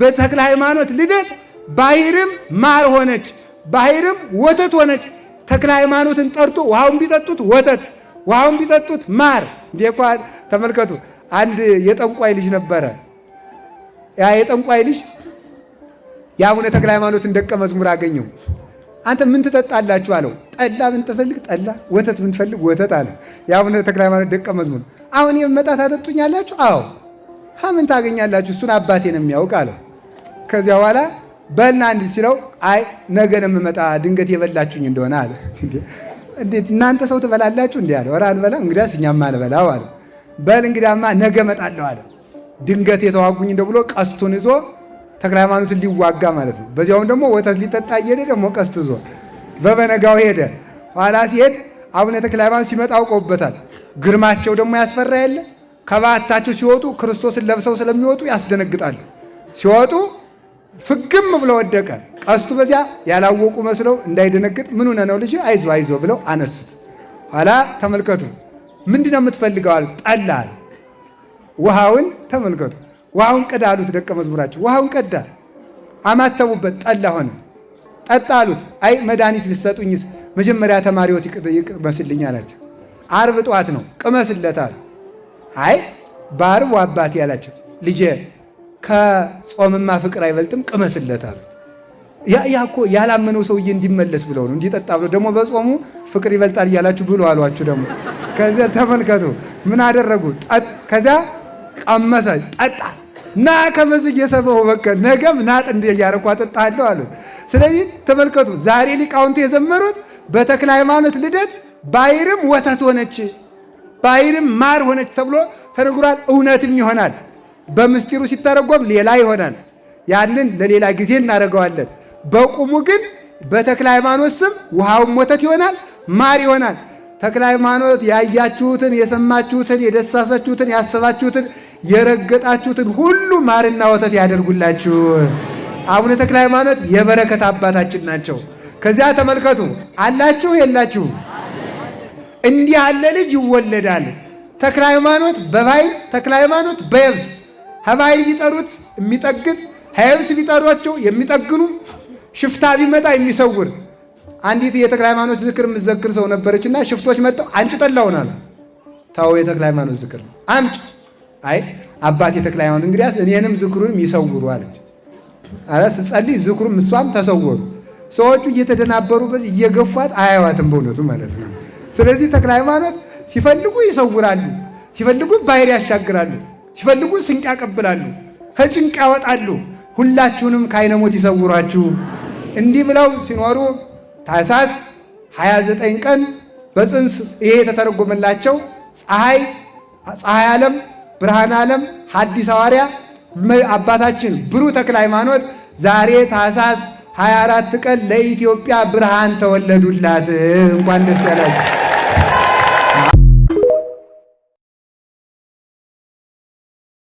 በተክለ ሃይማኖት ልደት ባሕርም ማር ሆነች፣ ባሕርም ወተት ሆነች። ተክለ ሃይማኖትን ጠርቶ ውሃውን ቢጠጡት ወተት፣ ውሃውን ቢጠጡት ማር። እንዴኳን ተመልከቱ። አንድ የጠንቋይ ልጅ ነበረ። ያ የጠንቋይ ልጅ የአቡነ ተክለ ሃይማኖትን ደቀ መዝሙር አገኘው። አንተ ምን ትጠጣላችሁ አለው። ጠላ ብንፈልግ ጠላ፣ ወተት ብንፈልግ ወተት አለ። የአቡነ ተክለ ሃይማኖት ደቀ መዝሙር። አሁን የመጣ ታጠጡኛላችሁ? አዎ። ምን ታገኛላችሁ? እሱን አባቴ ነው የሚያውቅ አለው። ከዚያ በኋላ በልና እንዲህ ሲለው አይ ነገ ነው የምመጣ ድንገት የበላችሁኝ እንደሆነ አለ። እንዴት እናንተ ሰው ትበላላችሁ? እንዲህ አለ። ኧረ አልበላም። እንግዲያስ እኛማ አልበላው አለ። በል እንግዲያማ ነገ እመጣለሁ አለ። ድንገት የተዋጉኝ እንደው ብሎ ቀስቱን ይዞ ተክለ ሃይማኖትን ሊዋጋ ማለት ነው። በዚያውን ደግሞ ወተት ሊጠጣ እየሄደ ደግሞ ቀስት ይዞ በበነጋው ሄደ። ኋላ ሲሄድ አቡነ ተክለ ሃይማኖት ሲመጣ አውቀውበታል። ግርማቸው ደግሞ ያስፈራ የለ። ከበዓታቸው ሲወጡ ክርስቶስን ለብሰው ስለሚወጡ ያስደነግጣሉ። ሲወጡ ፍግም ብሎ ወደቀ። ቀስቱ በዚያ ያላወቁ መስለው እንዳይደነግጥ ምን ሆነ ነው ልጅ አይዞ አይዞ ብለው አነሱት። ኋላ ተመልከቱ ምንድነው የምትፈልገው አሉ። ጠላ አለ። ውሃውን ተመልከቱ። ውሃውን ቀዳ አሉት ደቀ መዝሙራቸው። ውሃውን ቀዳ፣ አማተቡበት፣ ጠላ ሆነ። ጠጣ አሉት። አይ መድኃኒት ቢሰጡኝስ መጀመሪያ ተማሪዎት ይቅመስልኝ አላቸው። ዓርብ ጠዋት ነው ቅመስለት አሉ። አይ በዓርብ አባቴ ያላቸው ልጄ ከጾምማ ፍቅር አይበልጥም ቅመስለት አሉ። ያ እኮ ያላመነው ሰውዬ እንዲመለስ ብለው ነው እንዲጠጣ ብለው ደግሞ በጾሙ ፍቅር ይበልጣል እያላችሁ ብሎ አሏችሁ ደግሞ። ከዚያ ተመልከቱ ምን አደረጉ። ከዚያ ቀመሰ፣ ጠጣ። ና ከመዝግ የሰበው በቃ ነገም ናጥ እንደ ያረኳ ጠጣለሁ አሉ። ስለዚህ ተመልከቱ ዛሬ ሊቃውንቱ የዘመሩት በተክለ ሃይማኖት ልደት ባሕርም ወተት ሆነች፣ ባሕርም ማር ሆነች ተብሎ ተነግሯል። እውነትም ይሆናል። በምስጢሩ ሲተረጎም ሌላ ይሆናል። ያንን ለሌላ ጊዜ እናደርገዋለን። በቁሙ ግን በተክለ ሃይማኖት ስም ውሃውም ወተት ይሆናል፣ ማር ይሆናል። ተክለ ሃይማኖት ያያችሁትን፣ የሰማችሁትን፣ የደሳሳችሁትን፣ ያሰባችሁትን፣ የረገጣችሁትን ሁሉ ማርና ወተት ያደርጉላችሁ። አቡነ ተክለ ሃይማኖት የበረከት አባታችን ናቸው። ከዚያ ተመልከቱ አላችሁ የላችሁ እንዲህ ያለ ልጅ ይወለዳል። ተክለ ሃይማኖት በባሕር ተክለ ሃይማኖት በየብስ ከባሕር ቢጠሩት የሚጠግን ከየብስ ቢጠሯቸው የሚጠግኑ ሽፍታ ቢመጣ የሚሰውር አንዲት የተክለ ሃይማኖት ዝክር የምትዘክር ሰው ነበረችና ሽፍቶች መጥተው አንቺ ጠላውን አለ። ታው የተክለ ሃይማኖት ዝክር ነው አምጪ። አይ አባቴ የተክለ ሃይማኖት እንግዲያስ እኔንም ዝክሩንም ይሰውሩ አለች። አረ ስትጸልይ ዝክሩም እሷም ተሰወሩ። ሰዎቹ እየተደናበሩ በዚህ እየገፏት አያዋትም በእውነቱ ማለት ነው። ስለዚህ ተክለ ሃይማኖት ሲፈልጉ ይሰውራሉ፣ ሲፈልጉ ባሕር ያሻግራሉ፣ ሲፈልጉ ስንቅ ያቀብላሉ፣ ከጭንቅ ያወጣሉ። ሁላችሁንም ከዓይነ ሞት ይሰውሯችሁ። እንዲህ ብለው ሲኖሩ ታኅሳስ 29 ቀን በጽንስ ይሄ የተተረጎመላቸው ፀሐይ ዓለም ብርሃነ ዓለም ሐዲስ ሐዋርያ አባታችን ብሩህ ተክለ ሃይማኖት ዛሬ ታኅሳስ 24 ቀን ለኢትዮጵያ ብርሃን ተወለዱላት። እንኳን ደስ ያላችሁ።